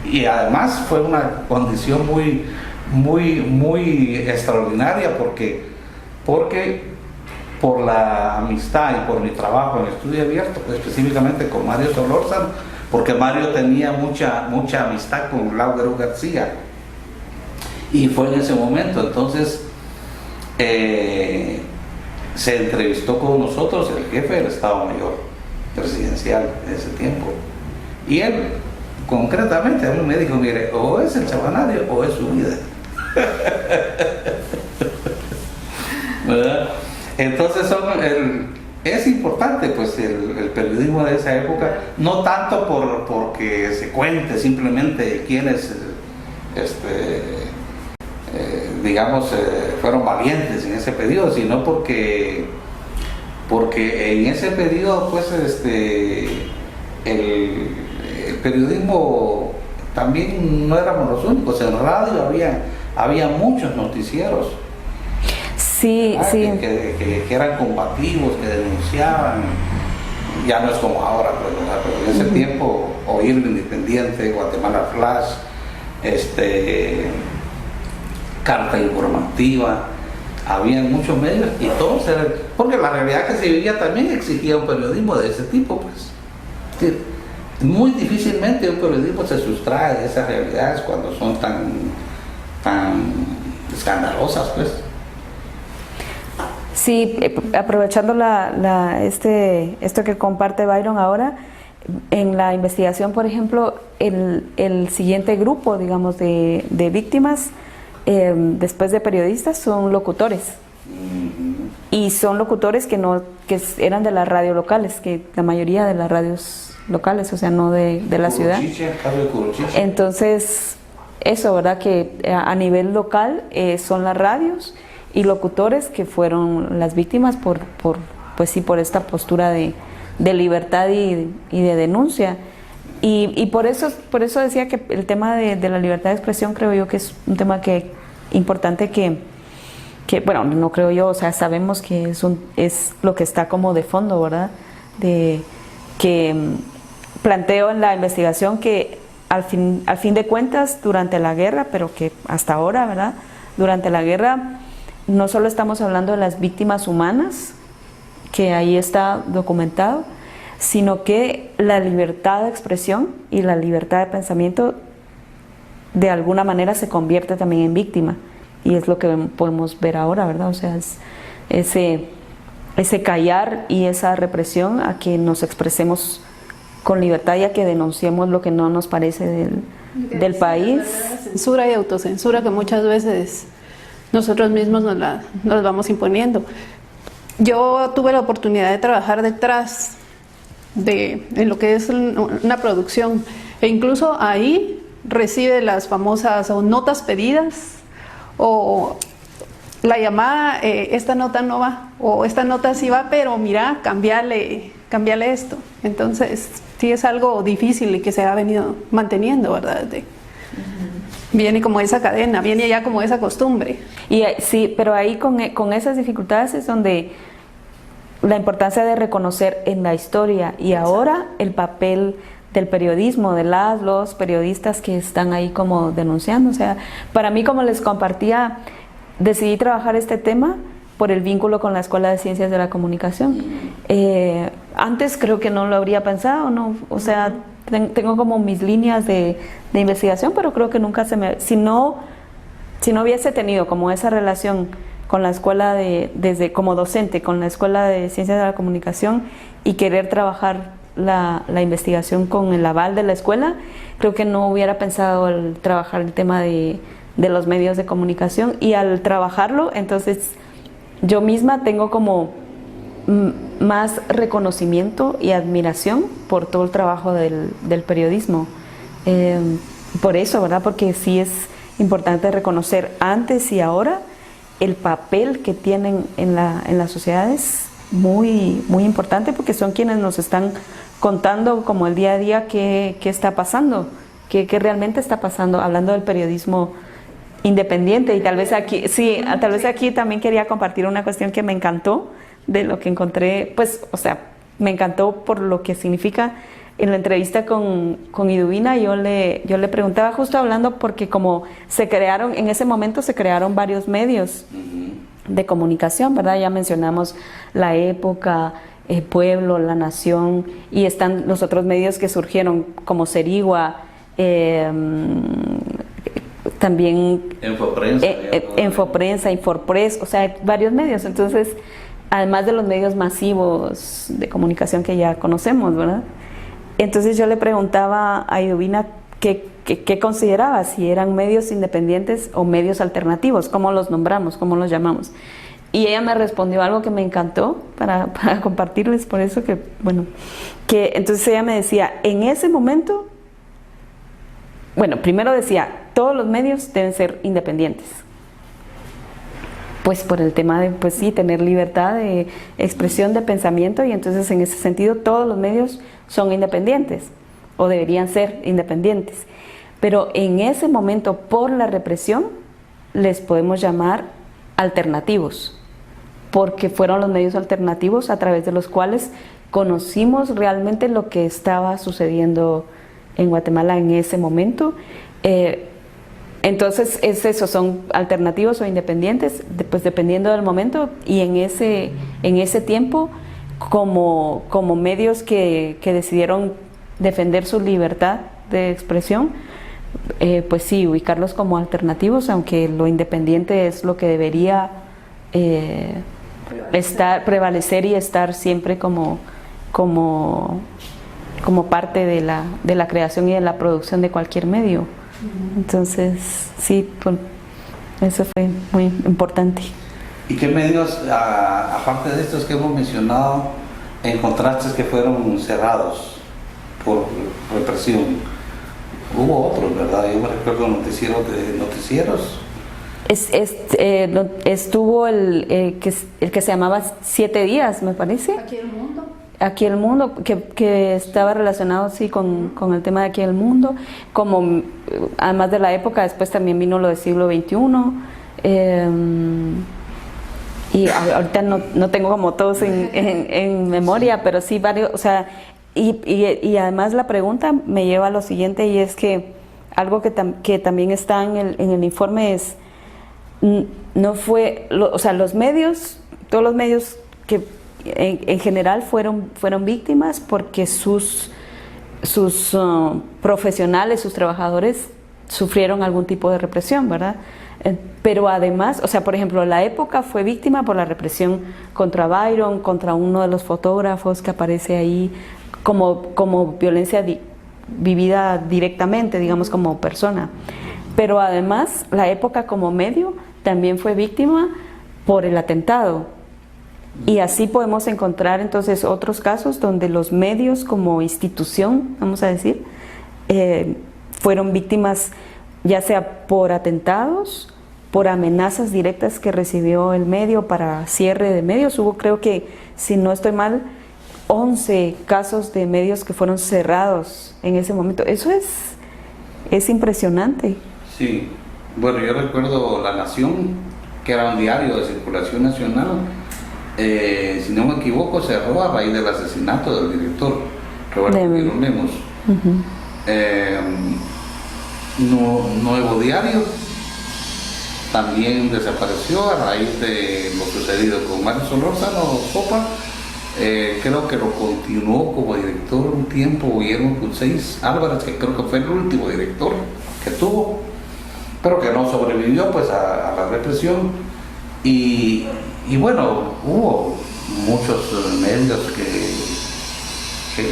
y además fue una condición muy extraordinaria, porque por la amistad y por mi trabajo en Estudio Abierto, específicamente con Mario Solórzano, porque Mario tenía mucha amistad con Lauro García, y fue en ese momento. Entonces se entrevistó con nosotros el jefe del Estado Mayor presidencial de ese tiempo, y él concretamente a mí me dijo: mire, o es el semanario o es su vida. ¿Verdad? Entonces es importante, pues, el periodismo de esa época, no tanto porque se cuente simplemente quiénes digamos, fueron valientes en ese periodo, sino porque en ese periodo, pues, el periodismo también no éramos los únicos. En radio había muchos noticieros, sí, sí, que eran combativos, que denunciaban. Ya no es como ahora, pues, ¿verdad? Pero en ese tiempo, Oír lo Independiente, Guatemala Flash, Carta Informativa, había muchos medios, y todos eran, porque la realidad que se vivía también exigía un periodismo de ese tipo, pues. Sí, muy difícilmente un periodismo se sustrae de esas realidades cuando son tan escandalosas, pues. Sí, aprovechando esto que comparte Byron ahora, en la investigación, por ejemplo, el siguiente grupo, digamos, de víctimas, después de periodistas, son locutores. Y son locutores que eran de las radios locales, que la mayoría de las radios locales, o sea, no de la ciudad. Entonces, eso, ¿verdad? Que a nivel local son las radios y locutores que fueron las víctimas pues sí, por esta postura de libertad y de denuncia. Y por eso decía que el tema de la libertad de expresión, creo yo que es un tema importante que bueno, no creo yo, o sea, sabemos que es lo que está como de fondo, ¿verdad? Que planteo en la investigación que al fin de cuentas, durante la guerra, pero que hasta ahora, ¿verdad? Durante la guerra, no solo estamos hablando de las víctimas humanas, que ahí está documentado, sino que la libertad de expresión y la libertad de pensamiento de alguna manera se convierte también en víctima. Y es lo que podemos ver ahora, ¿verdad? O sea, es ese callar y esa represión a que nos expresemos con libertad y a que denunciemos lo que no nos parece del país. Censura y autocensura que muchas veces nosotros mismos nos vamos imponiendo. Yo tuve la oportunidad de trabajar detrás en lo que es una producción, e incluso ahí recibe las famosas o notas pedidas o la llamada, esta nota no va, o esta nota sí va, pero mira, cambiale esto. Entonces sí es algo difícil y que se ha venido manteniendo, ¿verdad? Viene como esa cadena, viene ya como esa costumbre. Y sí, pero ahí con esas dificultades es donde la importancia de reconocer en la historia y ahora el papel del periodismo, de los periodistas que están ahí como denunciando. O sea, para mí, como les compartía, decidí trabajar este tema por el vínculo con la Escuela de Ciencias de la Comunicación. Antes creo que no lo habría pensado, ¿no? O sea, tengo como mis líneas de investigación, pero creo que nunca si no hubiese tenido como esa relación con la escuela desde como docente, con la Escuela de Ciencias de la Comunicación y querer trabajar la investigación con el aval de la escuela, creo que no hubiera pensado el trabajar el tema de los medios de comunicación, y al trabajarlo, entonces yo misma tengo como más reconocimiento y admiración por todo el trabajo del periodismo. Por eso, ¿verdad? Porque sí es importante reconocer antes y ahora el papel que tienen en la sociedad es muy, muy importante, porque son quienes nos están contando como el día a día qué está pasando, qué realmente está pasando, hablando del periodismo independiente. Y tal vez aquí también quería compartir una cuestión que me encantó de lo que encontré, pues, o sea, me encantó por lo que significa. En la entrevista con Iduvina yo le preguntaba, justo hablando, porque como en ese momento se crearon varios medios de comunicación, ¿verdad? Ya mencionamos La Época, Pueblo, La Nación, y están los otros medios que surgieron como Serigua, también Infoprensa, Infopress, o sea, hay varios medios. Entonces, además de los medios masivos de comunicación que ya conocemos, ¿verdad? Entonces yo le preguntaba a Iduvina qué consideraba, si eran medios independientes o medios alternativos, cómo los nombramos, cómo los llamamos. Y ella me respondió algo que me encantó para compartirles, por eso que, bueno, que entonces ella me decía, en ese momento, bueno, primero decía, todos los medios deben ser independientes. Pues por el tema de, pues sí, tener libertad de expresión, de pensamiento, y entonces en ese sentido todos los medios son independientes, o deberían ser independientes. Pero en ese momento, por la represión, les podemos llamar alternativos, porque fueron los medios alternativos a través de los cuales conocimos realmente lo que estaba sucediendo en Guatemala en ese momento. Entonces es eso, son alternativos o independientes, pues dependiendo del momento, y en ese tiempo como medios que decidieron defender su libertad de expresión, pues sí, ubicarlos como alternativos, aunque lo independiente es lo que debería prevalecer y estar siempre como parte de la creación y de la producción de cualquier medio. Entonces, sí, eso fue muy importante. ¿Y qué medios, aparte de estos que hemos mencionado, encontraste que fueron cerrados por represión? Hubo otros, ¿verdad? Yo me recuerdo noticieros. Estuvo el que se llamaba 7 días, me parece. Aquí el Mundo, que estaba relacionado, sí, con el tema de Aquí el Mundo, como además de La Época, después también vino lo del siglo XXI, y ahorita no tengo como todos en memoria, pero sí varios, o sea, Y además la pregunta me lleva a lo siguiente, y es que algo que también está en el informe es, no fue, o sea, los medios, todos los medios que en general fueron víctimas porque sus profesionales, sus trabajadores sufrieron algún tipo de represión, ¿verdad? Pero además, o sea, por ejemplo, la época fue víctima por la represión contra Byron, contra uno de los fotógrafos que aparece ahí como violencia vivida directamente, digamos, como persona. Pero además, la época como medio también fue víctima por el atentado. Y así podemos encontrar entonces otros casos donde los medios como institución, vamos a decir, fueron víctimas ya sea por atentados, por amenazas directas que recibió el medio para cierre de medios. Hubo, creo que, si no estoy mal, 11 casos de medios que fueron cerrados en ese momento. Eso es impresionante. Sí, bueno, yo recuerdo La Nación, que era un diario de circulación nacional, si no me equivoco, cerró a raíz del asesinato del director Roberto Quiroz Lemos. Nuevo Diario también desapareció a raíz de lo sucedido con Mario Solórzano Sopa. Creo que lo continuó como director un tiempo Guillermo Pucéis Álvarez, que creo que fue el último director que tuvo, pero que no sobrevivió pues a la represión. Y bueno, hubo muchos medios que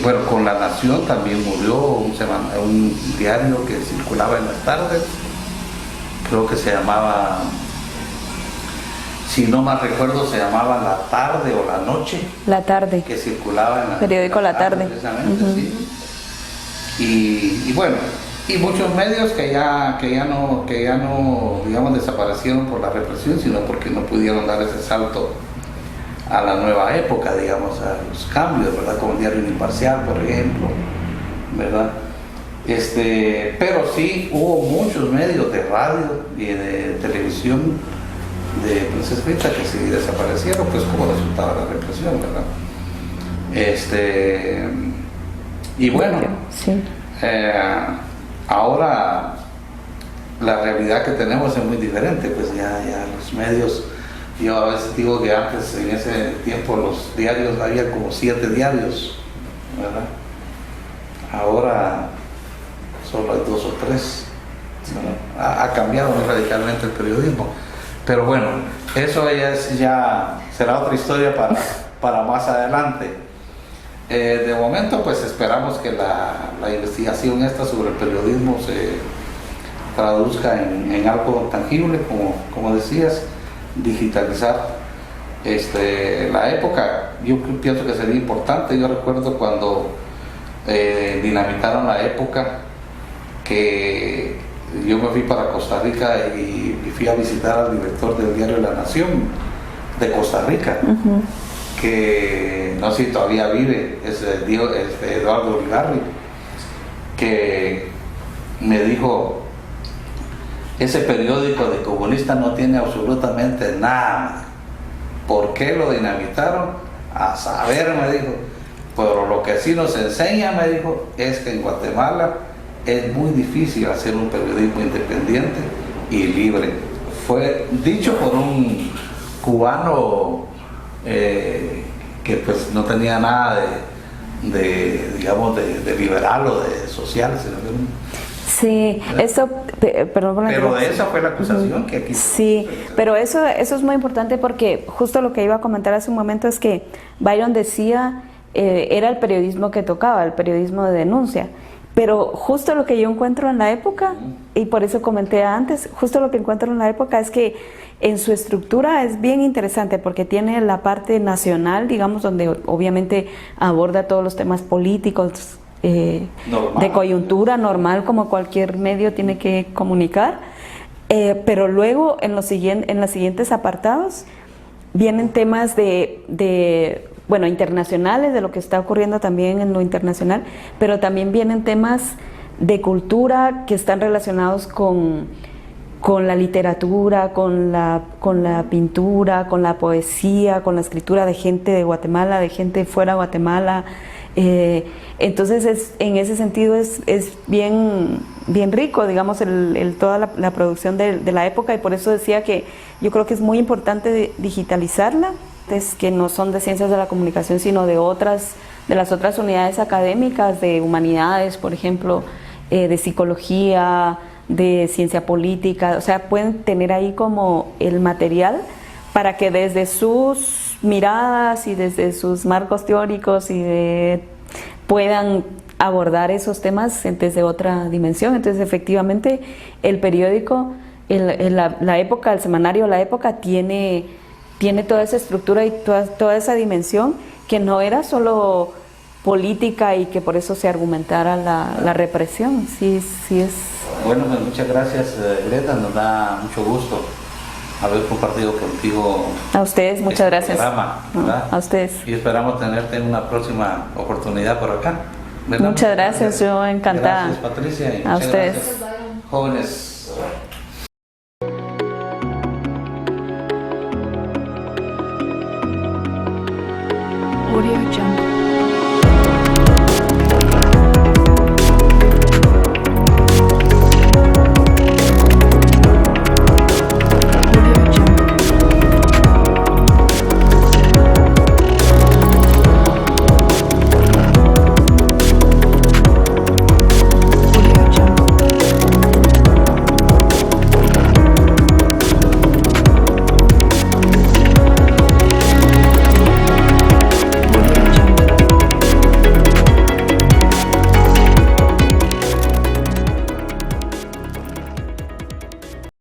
bueno, con La Nación también murió un diario que circulaba en las tardes, creo que se llamaba, si no mal recuerdo, se llamaba La Tarde o La Noche. La Tarde. Que circulaba en periódico La Tarde. Precisamente, sí. Y bueno, y muchos medios que ya no, digamos, desaparecieron por la represión, sino porque no pudieron dar ese salto a la nueva época, digamos, a los cambios, ¿verdad? Como el Diario Imparcial, por ejemplo, ¿verdad? Pero sí hubo muchos medios de radio y de televisión de prensa escrita que sí desaparecieron, pues como resultado de la represión, ¿verdad? Y bueno, sí. Ahora la realidad que tenemos es muy diferente, pues ya los medios, yo a veces digo que antes, en ese tiempo, los diarios, había como 7 diarios, ¿verdad? Ahora solo hay 2 o 3, ¿verdad? Ha cambiado muy radicalmente el periodismo, pero bueno, eso ya será otra historia para más adelante. De momento, pues esperamos que la investigación esta sobre el periodismo se traduzca en algo tangible, como decías, digitalizar la época. Yo pienso que sería importante. Yo recuerdo cuando dinamitaron la época, que yo me fui para Costa Rica y fui a visitar al director del diario La Nación de Costa Rica, que no sé si todavía vive, es Eduardo Uribarri, que me dijo: ese periódico de comunista no tiene absolutamente nada. ¿Por qué lo dinamitaron? A saber, me dijo. Pero lo que sí nos enseña, me dijo, es que en Guatemala es muy difícil hacer un periodismo independiente y libre. Fue dicho por un cubano que pues no tenía nada digamos, de liberal o de social, sino Sí, eso, perdón por la pero esa fue la acusación que aquí. Sí, pero eso es muy importante, porque justo lo que iba a comentar hace un momento es que Byron decía, era el periodismo que tocaba, el periodismo de denuncia, pero justo lo que yo encuentro en la época, y por eso comenté antes, justo lo que encuentro en la época es que en su estructura es bien interesante, porque tiene la parte nacional, digamos, donde obviamente aborda todos los temas políticos, de coyuntura normal, como cualquier medio tiene que comunicar, pero luego en los siguientes apartados vienen temas bueno, internacionales, de lo que está ocurriendo también en lo internacional, pero también vienen temas de cultura que están relacionados con la literatura, con la pintura, con la poesía, con la escritura de gente de Guatemala, de gente fuera de Guatemala, Entonces, en ese sentido es bien rico, digamos, toda la producción de la época, y por eso decía que yo creo que es muy importante digitalizarla, que no son de ciencias de la comunicación, sino de las otras unidades académicas, de humanidades, por ejemplo, de psicología, de ciencia política, o sea, pueden tener ahí como el material para que desde sus miradas y desde sus marcos teóricos puedan abordar esos temas desde otra dimensión. Entonces, efectivamente, el periódico, la época, el semanario La Época tiene toda esa estructura y toda esa dimensión, que no era solo política y que por eso se argumentara la represión. Sí es. Bueno, pues muchas gracias, Greta, nos da mucho gusto haber compartido contigo. A ustedes, muchas gracias. Programa, ¿verdad? A ustedes. Y esperamos tenerte en una próxima oportunidad por acá, ¿verdad? Muchas gracias, yo encantada. Gracias, Patricia. Y a ustedes. Gracias, jóvenes